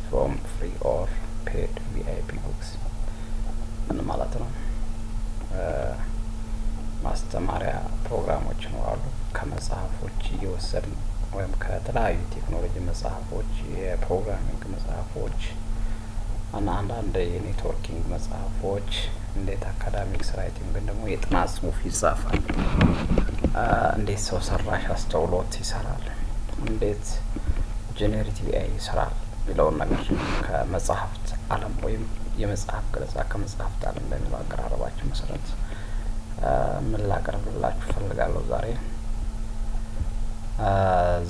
from free or paid VIP books ምን ማለት ነው? ማስተማሪያ ፕሮግራሞች ነው አሉ ከመጽሐፎች እየወሰድን ወይም ከተለያዩ ቴክኖሎጂ መጽሐፎች የፕሮግራሚንግ መጽሐፎች እና አንዳንድ የኔትወርኪንግ መጽሐፎች እንዴት አካዳሚክስ ራይቲንግ ግን ደግሞ የጥናት ጽሁፍ ይጻፋል፣ እንዴት ሰው ሰራሽ አስተውሎት ይሰራል፣ እንዴት ጄኔሬቲቭ ኤአይ ይሰራል የሚለውን ነገር ከመጽሐፍት ዓለም ወይም የመጽሐፍ ገለጻ ከመጽሐፍት ዓለም በሚለው አቀራረባችን መሰረት ምን ላቀርብላችሁ ፈልጋለሁ ዛሬ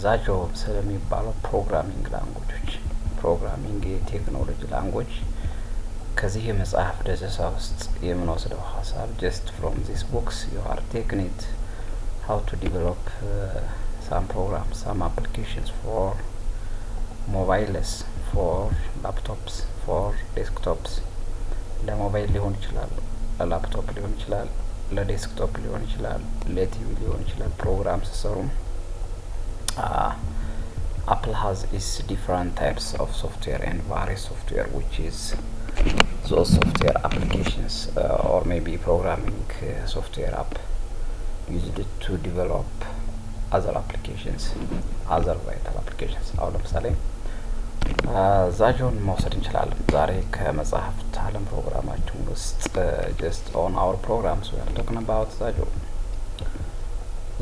ዛጆ ስለሚባለው ፕሮግራሚንግ ላንጉጆች ፕሮግራሚንግ የቴክኖሎጂ ላንጉጅ ከዚህ የመጽሐፍ ደሰሳ ውስጥ የምንወስደው ሀሳብ just from this books you are taking it how to develop some programs, some applications for mobiles, for laptops, for desktops ለሞባይል ሊሆን ይችላል፣ ለላፕቶፕ ሊሆን ይችላል፣ ለዴስክቶፕ ሊሆን ይችላል፣ ለቲቪ ሊሆን ይችላል። ፕሮግራም ሲሰሩ Apple has its different types of software and various software which is those software applications or maybe programming software app used to develop other applications, other vital applications. አሁን ለምሳሌ ዛጆን መውሰድ እንችላለን። ዛሬ ከመጽሐፍት ዓለም ፕሮግራማችን ውስጥ just on our programs we are talking about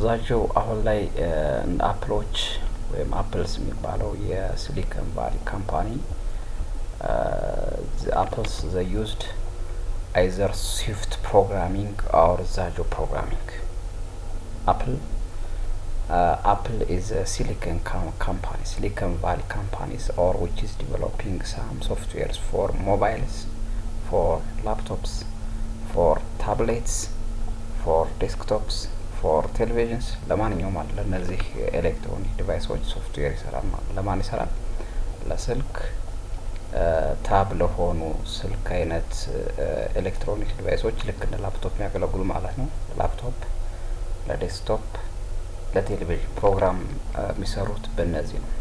ዛጆ አሁን ላይ እንደ አፕሎች ወይም አፕልስ የሚባለው የሲሊኮን ቫሊ ካምፓኒ apples they used either Swift programming or Zajo programming. Apple is a silicon company, Silicon Valley companies, or which is developing some softwares for mobiles, for laptops, for tablets, for desktops, for televisions. ለማንኛውም አለ ለነዚህ ኤሌክትሮኒክ ዲቫይሶች ሶፍትዌር ይሰራል ማለት ለማን ይሰራል? ለስልክ ታብ ለሆኑ ስልክ አይነት ኤሌክትሮኒክ ዲቫይሶች ልክ እንደ ላፕቶፕ የሚያገለግሉ ማለት ነው። ላፕቶፕ፣ ለዴስክቶፕ፣ ለቴሌቪዥን ፕሮግራም የሚሰሩት በእነዚህ ነው።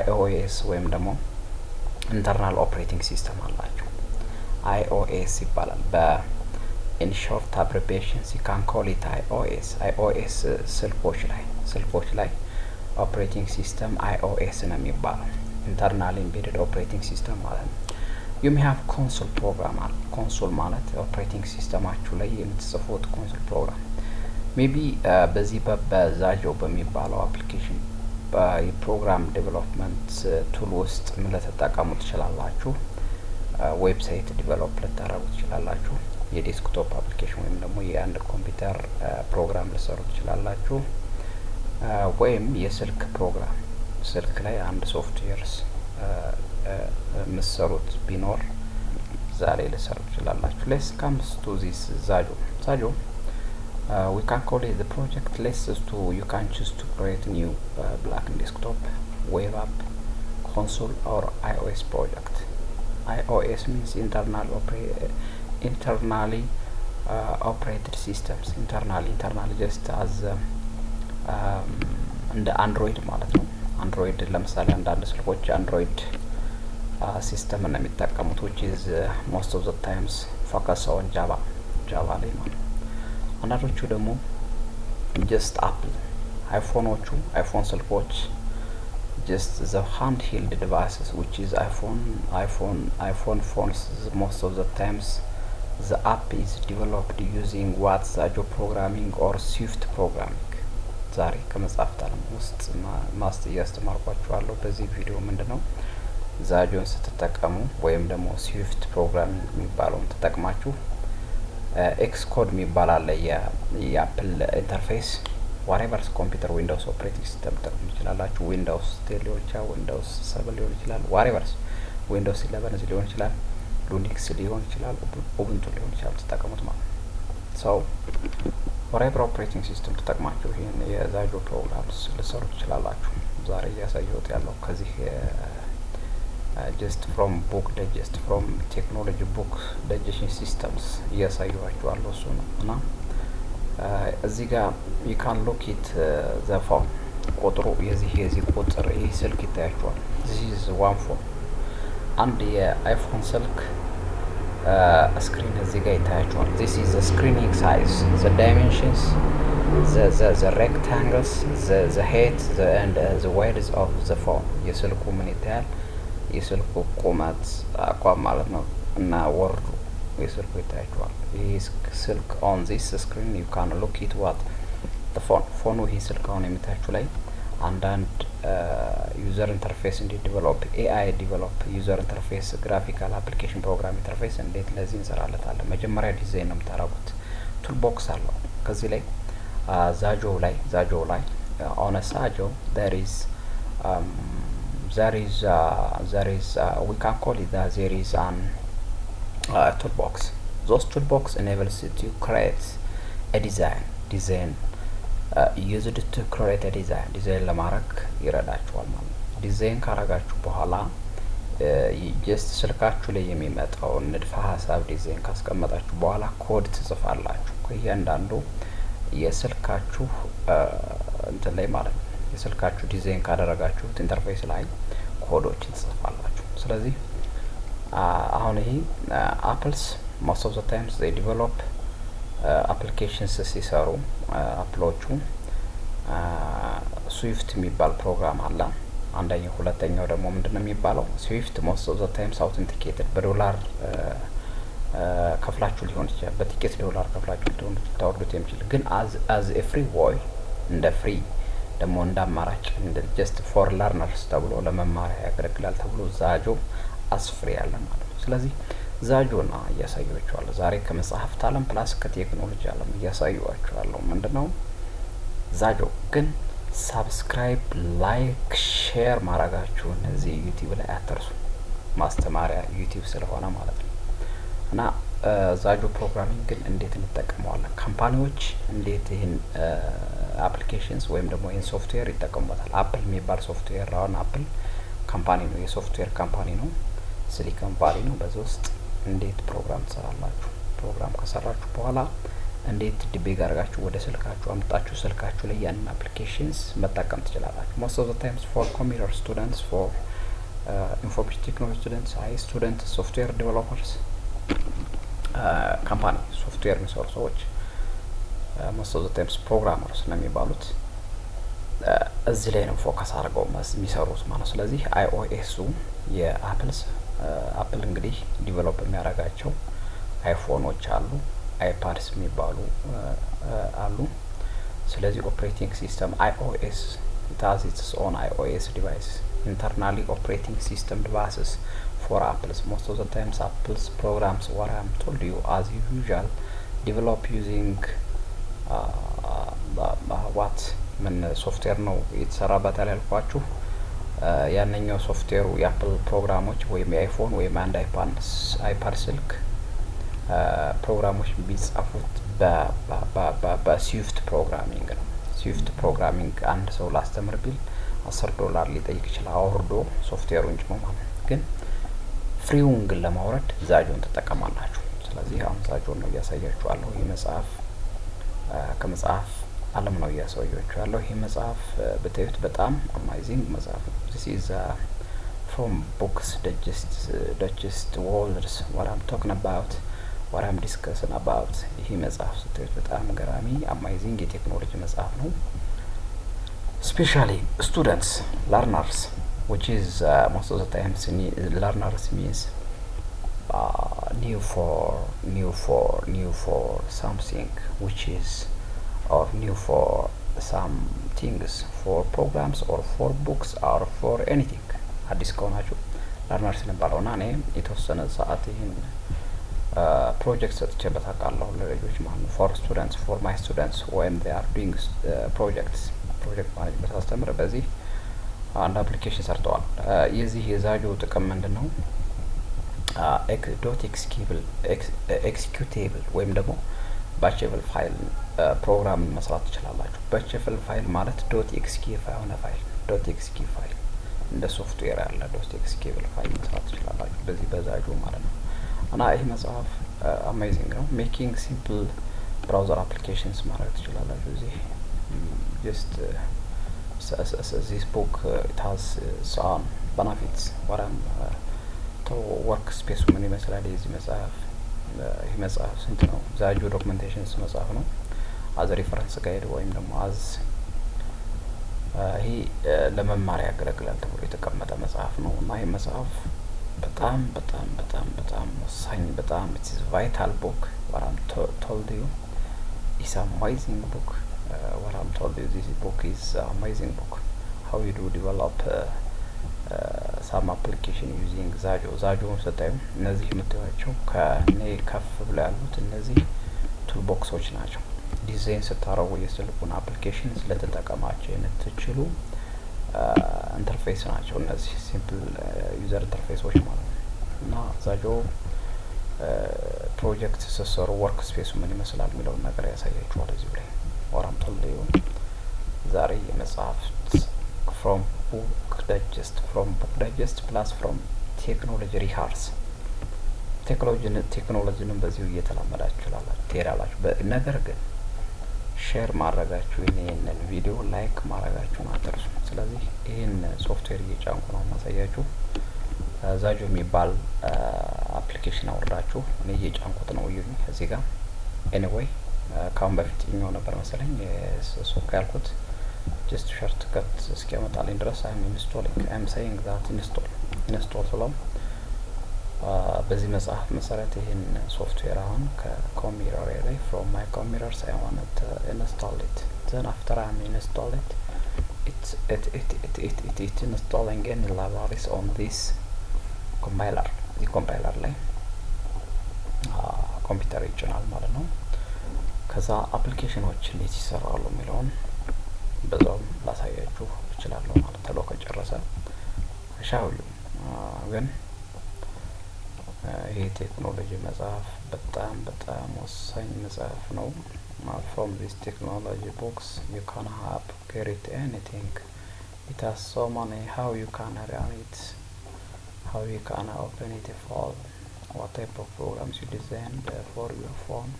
iOS ወይም ደግሞ ኢንተርናል ኦፕሬቲንግ ሲስተም አላቸው። iOS ይባላል in short abbreviations you can call it iOS ስልኮች ላይ ኦፕሬቲንግ ሲስተም iOS ነው የሚባለው። ኢንተርናል ኢምቤድድ ኦፕሬቲንግ ሲስተም ማለት ነው። you may have console program አለ። ኮንሶል ማለት ኦፕሬቲንግ ሲስተማችሁ ላይ የምትጽፉት ኮንሶል ፕሮግራም ሜቢ በዚህ በዛጆ በሚባለው አፕሊኬሽን በፕሮግራም ዴቨሎፕመንት ቱል ውስጥ ምን ልትጠቀሙ ትችላላችሁ? ዌብሳይት ዲቨሎፕ ልታረጉ ትችላላችሁ። የዴስክቶፕ አፕሊኬሽን ወይም ደግሞ የአንድ ኮምፒውተር ፕሮግራም ልሰሩ ትችላላችሁ። ወይም የስልክ ፕሮግራም ስልክ ላይ አንድ ሶፍትዌርስ ምሰሩት ቢኖር ዛሬ ልሰሩ ትችላላችሁ። let's come to this Zajo. We can call it the project list to you can choose to create new black desktop, web app, console or iOS project. iOS means internally operated systems. Internally just as እንደ አንድሮይድ ማለት ነው። አንድሮይድ ለምሳሌ አንዳንድ ስልኮች አንድሮይድ ሲስተም ነው የሚጠቀሙት which is most of the times focus on Java ላይ ነው። አንዳንዶቹ ደግሞ just Apple አይፎን ስልኮች just the handheld devices which is iPhone phones. Most of the times the app is developed using what Zajo programming or Swift programming. ዛሬ ከመጽሐፍት ዓለም ውስጥ ያስተማርኳችኋለሁ በዚህ ቪዲዮ ምንድነው ዛጆን ስትጠቀሙ ወይም ደግሞ ስዊፍት ፕሮግራሚንግ የሚባለውን ተጠቅማችሁ ኤክስኮድ የሚባል አለ የአፕል ኢንተርፌስ ዋሬቨርስ ኮምፒውተር ዊንዶውስ ኦፕሬቲንግ ሲስተም ተጠቅሙ ይችላላችሁ። ዊንዶውስ 10 ሊሆን ይችላል፣ ዊንዶውስ 7 ሊሆን ይችላል፣ ዋሬቨርስ ዊንዶውስ 11 ሊሆን ይችላል፣ ሉኒክስ ሊሆን ይችላል፣ ኡቡንቱ ሊሆን ይችላል ተጠቀሙት ማለት ነው። ዋሬቨር ኦፕሬቲንግ ሲስተም ተጠቅማችሁ ይሄን የዛጆ ፕሮግራምስ ልሰሩ ትችላላችሁ። ዛሬ እያሳየሁት ያለው ከዚህ just from book digest from technology book digestion systems እያሳየኋችኋለሁ እሱ ነው እና እዚህ ጋር you can look it the phone ቁጥሩ የዚህ ቁጥር ይሄ ስልክ ይታያችኋል። this is one phone አንድ የአይፎን ስልክ ስክሪን እዚህ ጋር ይታያቸዋል። this is the screening size, the dimensions, the rectangles, the height, and the width of the phone. የስልኩ ምን ይታያል? የስልኩ ቁመት አቋም ማለት ነው እና ወርዱ የስልኩ ይታያቸዋል። ይህ ስልክ on this screen you can look at what the phone ፎኑ ይህ ስልክ አሁን የሚታያችሁ ላይ አንዳንድ ዩዘር ኢንተርፌስ እንዴት ዲቨሎፕ ኤአይ ዲቨሎፕ ዩዘር ኢንተርፌስ ግራፊካል አፕሊኬሽን ፕሮግራም ኢንተርፌስ እንዴት ለዚህ እንሰራለታለን። መጀመሪያ ዲዛይን ነው የምታረጉት። ቱል ቦክስ አለው ከዚህ ላይ ዛጆ ላይ on a Sajo there is we can call it that there is an toolbox. Those toolbox enables you to create a design used to create a design ለማድረግ ይረዳችኋል ማለት ነው። ዲዛይን ካረጋችሁ በኋላ ጀስት ስልካችሁ ላይ የሚመጣውን ንድፈ ሀሳብ ዲዛይን ካስቀመጣችሁ በኋላ ኮድ ትጽፋላችሁ። ከእያንዳንዱ የስልካችሁ እንትን ላይ ማለት ነው። የስልካችሁ ዲዛይን ካደረጋችሁት ኢንተርፌስ ላይ ኮዶችን ትጽፋላችሁ። ስለዚህ አሁን ይሄ አፕልስ most of the times they develop applications ሲሰሩ አፕሎቹ ስዊፍት የሚባል ፕሮግራም አለ። አንደኛው ሁለተኛው ደግሞ ምንድነው የሚባለው ስዊፍት most of the times authenticated በዶላር ከፍላችሁ ሊሆን ይችላል። በቲኬት ዶላር ከፍላችሁ ልታወርዱት የሚችል ግን as a free way እንደ ፍሪ ደግሞ እንደ አማራጭ እንደ just for learners ተብሎ ለመማሪያ ያገለግላል ተብሎ ዛጆ አስፍሪ ያለ ማለት ነው። ስለዚህ ዛጆና እያሳያችኋለሁ ዛሬ ከመጽሐፍት ዓለም ፕላስ ከቴክኖሎጂ ዓለም እያሳያችኋለሁ። ምንድነው ዛጆ ግን ሳብስክራይብ ላይክ ሼር ማድረጋችሁን እዚህ ዩቲዩብ ላይ አትርሱ። ማስተማሪያ ዩቲዩብ ስለሆነ ማለት ነው። እና ዛጆ ፕሮግራሚንግ ግን እንዴት እንጠቀመዋለን? ካምፓኒዎች እንዴት ይህን አፕሊኬሽንስ ወይም ደግሞ ይህን ሶፍትዌር ይጠቀሙበታል? አፕል የሚባል ሶፍትዌር አሁን አፕል ካምፓኒ ነው፣ የሶፍትዌር ካምፓኒ ነው፣ ሲሊኮን ቫሊ ነው። በዛ ውስጥ እንዴት ፕሮግራም ትሰራላችሁ? ፕሮግራም ከሰራችሁ በኋላ እንዴት ዲቤግ አድርጋችሁ ወደ ስልካችሁ አምጣችሁ ስልካችሁ ላይ ያንን አፕሊኬሽንስ መጠቀም ትችላላችሁ። most of the times for computer students, for information technology students, students, software developers, ካምፓኒ ሶፍትዌር የሚሰሩ ሰዎች most of the times ፕሮግራመርስ ነው የሚባሉት እዚህ ላይ ነው ፎከስ አድርገው የሚሰሩት ማለት ነው። ስለዚህ አይኦኤሱ የአፕልስ አፕል እንግዲህ ዲቨሎፕ የሚያደርጋቸው አይፎኖች አሉ፣ አይፓድስ የሚባሉ አሉ። ስለዚህ ኦፕሬቲንግ ሲስተም አይኦኤስ it has its own iOS device, internally operating system devices for Apple's. Most of the times Apple's programs, what I'm told you as usual, develop using what ምን ሶፍትዌር ነው የተሰራበታል ያልኳችሁ ያንኛው ሶፍትዌሩ የአፕል ፕሮግራሞች ወይም የአይፎን ወይም አንድ አይፓድ ስልክ ፕሮግራሞች ቢጻፉት በስዊፍት ፕሮግራሚንግ ነው። ስዊፍት ፕሮግራሚንግ አንድ ሰው ላስተምር ቢል $10 ሊጠይቅ ይችላል አውርዶ ሶፍትዌሩን ጭሞ ማለት ግን ፍሪውን ግን ለማውረድ ዛጆን ተጠቀማላችሁ። ስለዚህ አሁን ዛጆን ነው እያሳያችኋለሁ። ይህ መጽሐፍ ከመጽሐፍ ዓለም ነው እያሳያችኋለሁ። ይህ መጽሐፍ በታዩት በጣም አማይዚንግ መጽሐፍ ነው። this is from books digest worlds what I'm talking about, what I'm discussing about. ይህ መጽሐፍ ስታዩት በጣም ገራሚ አማይዚንግ የቴክኖሎጂ መጽሐፍ ነው። especially students, learners, which is most of the times learners means new for something which is or new for some things, for programs or for books or for anything. አዲስ ከሆናችሁ ለርነርስ እንባለውና እኔ የተወሰነ ሰዓት ይህን ፕሮጀክት ሰጥቼበት አውቃለሁ ለልጆች ማለት ነው። for students, for my students when they are doing project ማኔጅመንት አስተምር በዚህ አንድ አፕሊኬሽን ሰርተዋል። የዚህ የዛጆ ጥቅም ምንድነው? ኤክሲኪዩቴብል ወይም ደግሞ ባቸብል ፋይል ፕሮግራም መስራት ትችላላችሁ። ባቸብል ፋይል ማለት .xk የሆነ ፋይል .xk ፋይል እንደ ሶፍትዌር ያለ .xk ፋይል መስራት ትችላላችሁ በዚህ በዛጆ ማለት ነው። እና ይህ መጽሐፍ አሜዚንግ ነው። ሜኪንግ ሲምፕል ብራውዘር አፕሊኬሽንስ ማድረግ ትችላላችሁ። እዚህ just this book it has some benefits what I'm ወርክ ስፔሱ ምን ይመስላል የዚህ መጽሐፍ? ይህ መጽሐፍ ስንት ነው? ዛጆ ዶክመንቴሽንስ መጽሐፍ ነው። አዝ ሪፈረንስ ጋይድ ወይም ደግሞ አዝ ይህ ለመማሪያ ያገለግላል ተብሎ የተቀመጠ መጽሐፍ ነው እና ይህ መጽሐፍ በጣም በጣም በጣም በጣም ወሳኝ በጣም ኢትስ ቫይታል ቡክ what I'm told you is amazing book what I'm told you this book is amazing book how you do develop some application using ዛጆ ስታዩ እነዚህ የምታዩቸው ከኔ ከፍ ብለው ያሉት እነዚህ ቱል ቦክሶች ናቸው። ዲዛይን ስታረጉ የስልኩን አፕሊኬሽን ስለተጠቀማቸው የምትችሉ ኢንተርፌስ ናቸው። እነዚህ ሲምፕል ዩዘር ኢንተርፌሶች ማለት ነው እና ዛጆ ፕሮጀክት ስትሰሩ ወርክ ስፔሱ ምን ይመስላል የሚለውን ነገር ያሳያችኋል እዚሁ ላይ ወራም ቶልዩ ዛሬ የመጽሐፍት ፍሮም ቡክ ዳይጀስት ፕላስ ፍሮም ቴክኖሎጂ ሪሃርስ ቴክኖሎጂንም በዚሁ እየተላመዳችሁ ትሄዳላችሁ። ነገር ግን ሼር ማድረጋችሁ ይህንን ቪዲዮ ላይክ ማድረጋችሁን አትርሱ። ስለዚህ ይህን ሶፍትዌር እየጫንኩ ነው ማሳያችሁ። ዛጆ የሚባል አፕሊኬሽን አውርዳችሁ እኔ እየጫንኩት ነው እዩኝ እዚህ ጋር። ኤኒዌይ ካሁን በፊት ይኛው ነበር መሰለኝ ሶካ ያልኩት ጀስት ሾርት ከት እስኪያመጣልኝ ድረስ I'm saying that ኢንስቶል ስለው በዚህ መጽሐፍ መሰረት ይህን ሶፍትዌር አሁን ከኮምፒውተር ላይ from my computers I want to install it. Then after I'm install it installing any libraries on this compiler. the compiler ላይ ኮምፒውተር ይጭናል ማለት ነው። ከዛ አፕሊኬሽኖች እንዴት ይሰራሉ የሚለውን በዛውም ላሳያችሁ እችላለሁ ማለት ነው ከጨረሰ ሻውሉ ግን ይህ ቴክኖሎጂ መጽሐፍ በጣም በጣም ወሳኝ መጽሐፍ ነው። from this technology books you can upgrade anything. It has so many how you can run it, how you can open it for what type of programs you designed for your phone.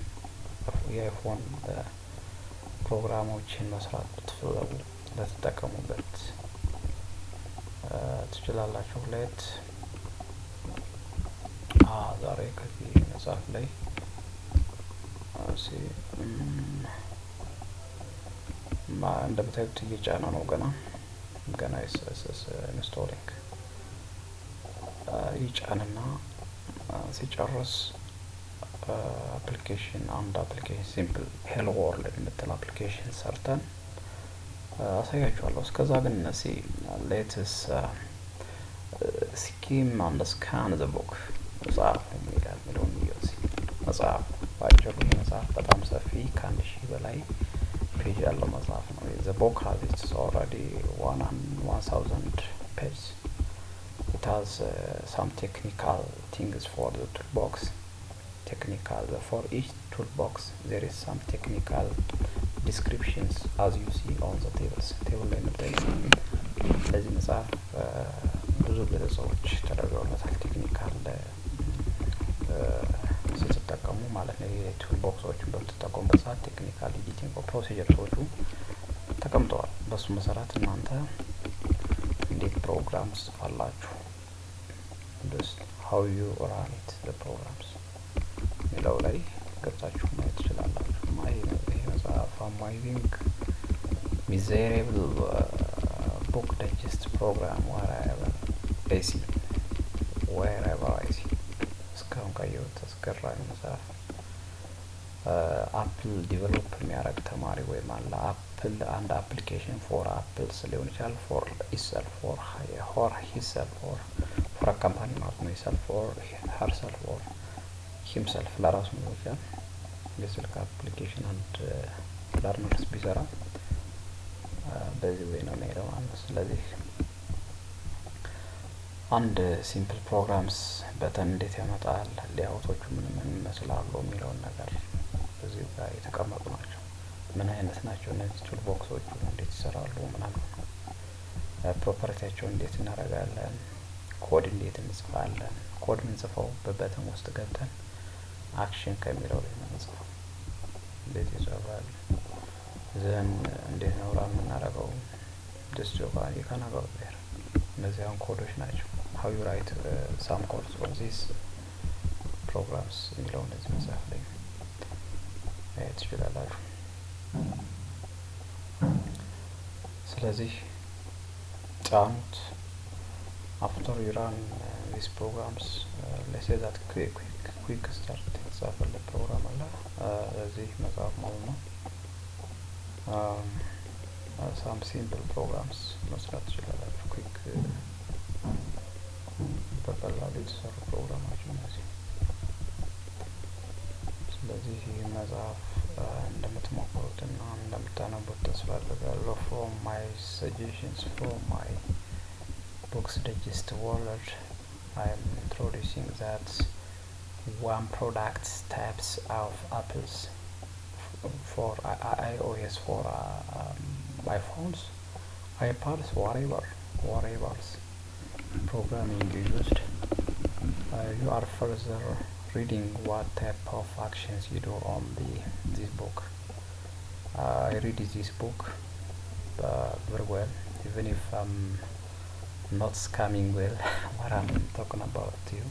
የአይፎን ፕሮግራሞችን መስራት ብትፈልጉ ለተጠቀሙበት ትችላላችሁ። ዛሬ ከዚህ መጽሐፍ ላይ እንደምታዩት እየጫነ ነው ገና ኢንስቶሊንግ ይጫንና ሲጨርስ አፕሊኬሽን ሲምፕል ሄሎ ወርልድ የምትል አፕሊኬሽን ሰርተን አሳያችኋለሁ። እስከዛ ግን ሌትስ ስኪም አንድ ስካን ዘ ቡክ መጽሐፉ ይላል የሚለውን መጽሐፍ ባጭሩ መጽሐፍ በጣም ሰፊ ከ1000 በላይ ፔጅ ያለው መጽሐፍ ነው። ዘ ቡክ has it's already 1000 pages. It has some technical things for the toolbox. For each toolbox there is some technical descriptions as you see on the table ላይ የምታዩት ለዚህ መጽሐፍ ብዙ ገለጻዎች ተደርገውለታል። ቴክኒካል ስትጠቀሙ ማለት ነው። የቱል ቦክሶችን በምትጠቀሙበት ሰዓት ቴክኒካል ኤዲቲንግ ፕሮሲጀሮቹ ተቀምጠዋል። በሱ መሰረት እናንተ እንዴት ፕሮግራም ጽፋላችሁ how you run it the programs ሚለው ላይ ገብታችሁ ማየት ትችላላችሁ። ይሄ መጽሐፍ amazing miserable book digest program wherever I see እስካሁን ካየሁት አስገራሚ መጽሐፍ። አፕል ዲቨሎፕ የሚያደርግ ተማሪ ወይም አለ አፕል አንድ አፕሊኬሽን ፎር አፕልስ ሊሆን ይችላል ፎር ኢሰልፍ ፎር ሂሰልፍ ፎር አ ካምፓኒ ማለት ነው። ኢሰልፍ ፎር ሀርሰልፍ ፎር ሂምሰልፍ ለራሱ ነው ይችላል። የስልክ አፕሊኬሽን አንድ ለርነርስ ቢሰራ በዚህ ወይ ነው የሚሄደው ማለት ነው። ስለዚህ አንድ ሲምፕል ፕሮግራምስ በተን እንዴት ያመጣል፣ ሌአውቶቹ ምን ይመስላሉ የሚለውን ነገር እዚህ ጋር የተቀመጡ ናቸው። ምን አይነት ናቸው እነዚህ ቱል ቦክሶቹ፣ እንዴት ይሰራሉ ምናምን፣ ፕሮፐርቲያቸው እንዴት እናደርጋለን፣ ኮድ እንዴት እንጽፋለን። ኮድ ምንጽፈው በበተን ውስጥ ገብተን አክሽን ከሚለው ላይ ነው የምንጽፈው። እንዴት ይሰራል ዘን እንዴት ነው ራን የምናደርገው ደስ ጆባ ይካናጋው there እነዚህ አሁን ኮዶች ናቸው። how you write some codes on these programs የሚለውን እዚህ መጽሐፍ ላይ ትችላላችሁ። ስለዚህ ጫኑት። after you run these programs, let's say that quick start የተጻፈለት ፕሮግራም አለ እዚህ መጽሐፍ ማለት ነው። some simple programs መስራት ትችላላችሁ። quick በቀላሉ የተሰሩ ፕሮግራሞች ናቸው። ስለዚህ ይህ መጽሐፍ እንደምትሞክሩትና እንደምታነቡት ተስፋ አደርጋለሁ። from my suggestions, from my books digest world, I am introducing that one product types of apples for iOS, for iPhones, iPads, whatever programming you used. You are further reading what type of actions you do on this book. I read this book very well, even if I'm not scamming well what I'm talking about to you,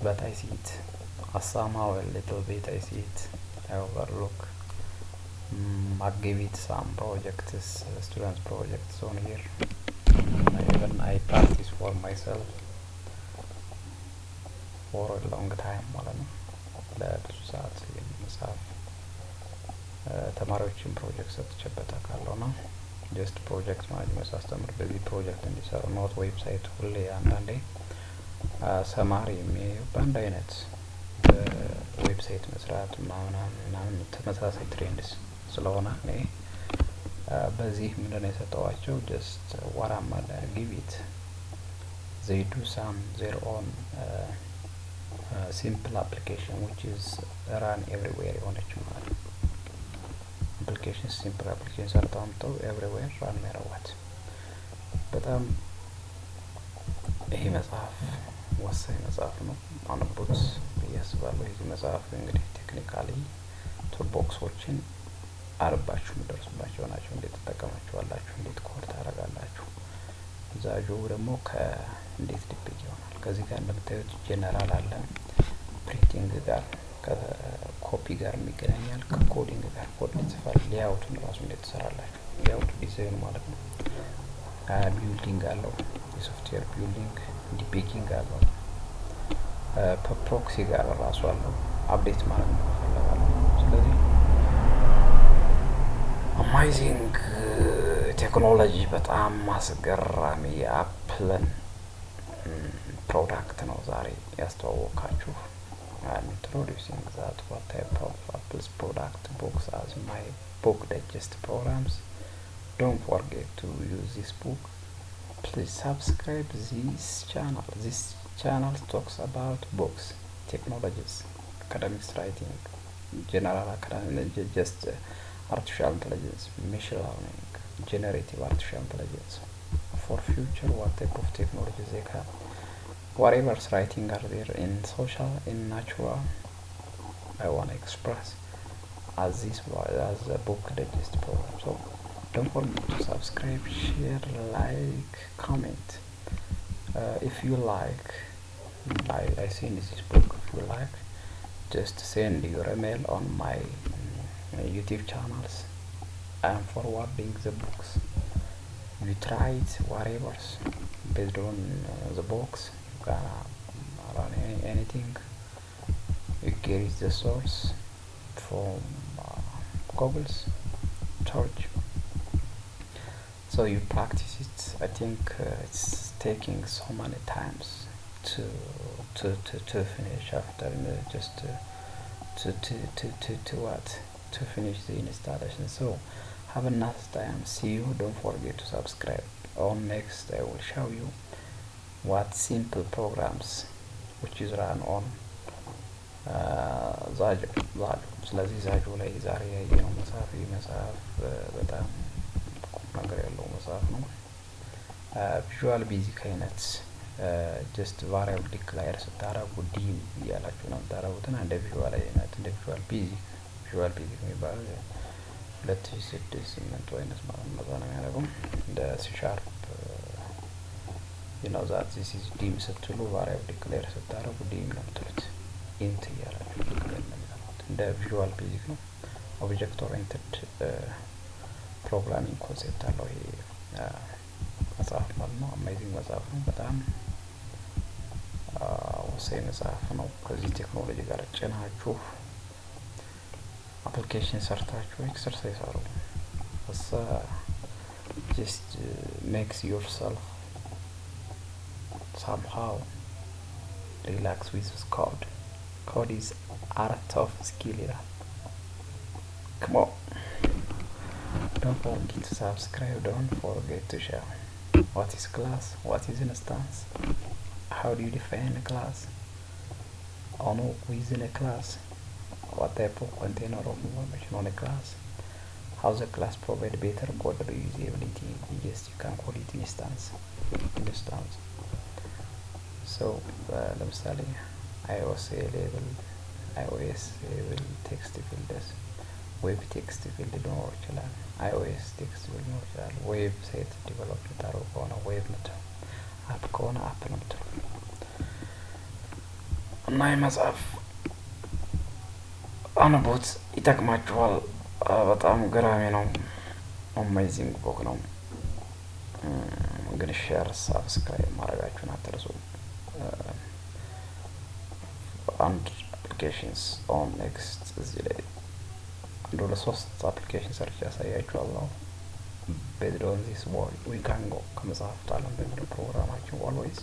but I see it somehow a little bit. I see it, I overlook. I give it some projects, students projects on here. Even I practice for myself for a long time ማለት ነው። ለብዙ ሰዓት መጽሐፍ ተማሪዎችን ፕሮጀክት ሰጥቼበት አውቃለሁ ነው። ጀስት ፕሮጀክት ማኔጅመንት ሳስተምር በዚህ ፕሮጀክት እንዲሰሩ ኖት ዌብሳይት ሁሌ አንዳንዴ ሰማሪ የሚያዩ በአንድ አይነት ዌብሳይት መስራት ምናምን ተመሳሳይ ትሬንድስ ስለሆነ እኔ በዚህ ምንድነው የሰጠዋቸው ጀስት ዋራማ ጊቪት they do some their own simple application which is run everywhere የሆነች ማለት ነው። application simple application ሰርተው everywhere run ያረዋት። በጣም ይሄ መጽሐፍ ወሳኝ መጽሐፍ ነው። አንብቡት ያስባለሁ። ይሄ መጽሐፍ እንግዲህ ቴክኒካሊ ቱልቦክሶችን አርባችሁ ምደርስባቸው ናቸው። እንዴት ተጠቀማችኋላችሁ፣ እንዴት ኮድ ታረጋላችሁ። ዛጁ ደግሞ ከእንዴት ዲፕሎይ ይሆናል። ከዚህ ጋር እንደምታዩት ጀነራል አለ፣ ፕሪንቲንግ ጋር ከኮፒ ጋር የሚገናኛል፣ ከኮዲንግ ጋር ኮድ ይጽፋል። ሌአውቱን ራሱ እንዴት ትሰራላችሁ፣ ሌአውት ዲዛይን ማለት ነው። ቢልዲንግ አለው፣ የሶፍትዌር ቢልዲንግ፣ ዲቤጊንግ አለው፣ ፕሮክሲ ጋር ራሱ አለው፣ አፕዴት ማለት ነው ፈለጋለሁ። ስለዚህ አማይዚንግ ቴክኖሎጂ በጣም አስገራሚ የአፕልን ፕሮዳክት ነው ዛሬ ያስተዋወቃችሁ። I'm introducing that what type of Apple's product books as my book digest programs. Don't forget to use this book. Please subscribe this channel. This channel talks about books, technologies, academics writing, general academic, just artificial intelligence, machine learning, generative artificial intelligence. For future, what type of technologies they have. Whatever's writing are there in social, in natural, I want to express as a book digest program. So don't forget to subscribe, share, like, comment. If you like, I send this book. If you like, just send your email on my YouTube channels. I am forwarding the books. You try it, whatever's based on the books. Run anything. You get the source from Google's search. So you practice it. I think it's taking so many times to finish after just to finish the installation. So have a nice time. See you. Don't forget to subscribe. On next I will show you what simple programs which is run on ዛጁ። ስለዚህ ዛጁ ላይ ዛሬ ያየነው መጽሐፍ በጣም ቁም ነገር ያለው መጽሐፍ ነው። ቪዥዋል ቤዚክ አይነት ጀስት ቫሪያብል ዲክላየር ስታረጉ ዲም እያላችሁ ነው የምታረጉትና እንደ ቪዥዋል አይነት እንደ ቪዥዋል ቤዚክ የሚባለው 2006 8 አይነት ማለት ነው። ነው የሚያደርገው እንደ ሲሻርፕ ነው ዛት ዚስ ኢዝ ዲም ስትሉ ቫሪያብል ዲክሌር ስታረጉ ዲም ነው የምትሉት። ኢንት እያላችሁ ዲክሌር ነው የሚሆነው። እንደ ቪዥዋል ቤዚክ ነው። ኦብጀክት ኦሪየንትድ ፕሮግራሚንግ ኮንሴፕት አለው ይሄ መጽሐፍ ማለት ነው። አሜዚንግ መጽሐፍ ነው። በጣም ወሳኝ መጽሐፍ ነው። ከዚህ ቴክኖሎጂ ጋር ጭናችሁ አፕሊኬሽን ሰርታችሁ ኤክሰርሳይዝ አድርጉ። just makes yourself somehow relax with this code. Code is art of skill. Come on, don't forget to subscribe, don't forget to share. What is class? What is instance? How do you define a class? Or no, within a class, what type of container of information on a class? How the class provide better code reusability? Yes, you can call it instance. So ለምሳሌ iOS label text fields, ዌብ ቴክስት ፊልድ ሊኖር ይችላል። iOS ቴክስት ፊልድ ሊኖር ይችላል። ዌብ ሳይት ዲቨሎፕ ልታደርጉ ከሆነ ዌብ ምትሉ፣ አፕ ከሆነ አፕ ነው ምትሉ እና የመጽሐፍ አንቡት ይጠቅማችኋል። በጣም ገራሚ ነው። አሜዚንግ ቡክ ነው። ግን ሼር ሳብስክራይብ ማድረጋችሁን አትርሱ። አንድ አፕሊኬሽንስ ኦን ኔክስት እዚህ ላይ አንድ ሁለት ሶስት አፕሊኬሽን ሰርች ያሳያችኋለሁ። ቤዝድ ኦን ዚስ ዊ ካን ጎ ከመጽሐፍት ዓለም በሚለው ፕሮግራማችን ኦልዌይዝ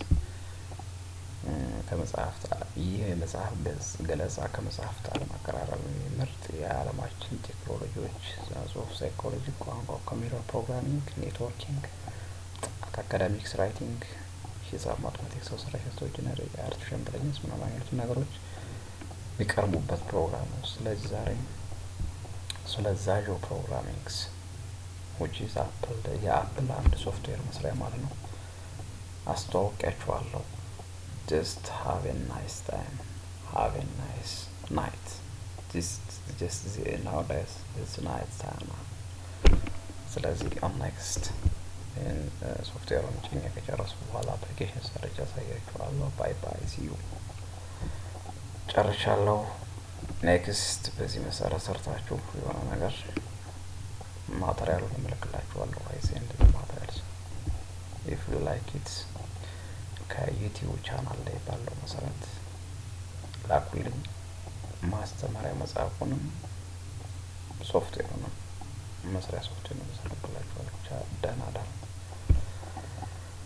ከመጽሐፍት ዓለም ይህ የመጽሐፍ ገለጻ ከመጽሐፍት ዓለም አቀራረብ ምርጥ የዓለማችን ቴክኖሎጂዎች ጽሁፍ፣ ሳይኮሎጂ፣ ቋንቋ፣ ኮምፒውተር ፕሮግራሚንግ፣ ኔትወርኪንግ፣ አካዳሚክስ፣ ራይቲንግ፣ ሂሳብ፣ ማትማቲክስ፣ ሰው ሰራሽ አስተውሎጂ፣ አርቲፊሻል ኢንተለጀንስ ምናምን አይነት ነገሮች የሚቀርቡበት ፕሮግራም ነው። ስለዚህ ዛሬ ስለ ዛዦ ፕሮግራሚንግስ which is የአፕል አንድ ሶፍትዌር መስሪያ ማለት ነው አስተዋውቂያችኋለሁ። just have a nice time, have a nice night. just nowadays it's night time. ስለዚህ on next ሶፍትዌሩን ጭኜ ከጨረስኩ በኋላ አፕሊኬሽን ሰርች ያሳያችኋለሁ። ባይ ባይ ሲዩ ጨርሻለሁ። ኔክስት በዚህ መሰረት ሰርታችሁ የሆነ ነገር ማቴሪያሉን እልክላችኋለሁ። አይሴንድ ማቴሪያልስ if you like it ከዩቲዩብ ቻናል ላይ ባለው መሰረት ላኩልኝ። ማስተማሪያ መጽሐፉንም ሶፍትዌሩንም መስሪያ ሶፍትዌሩን እሰራላችኋለሁ። ደህና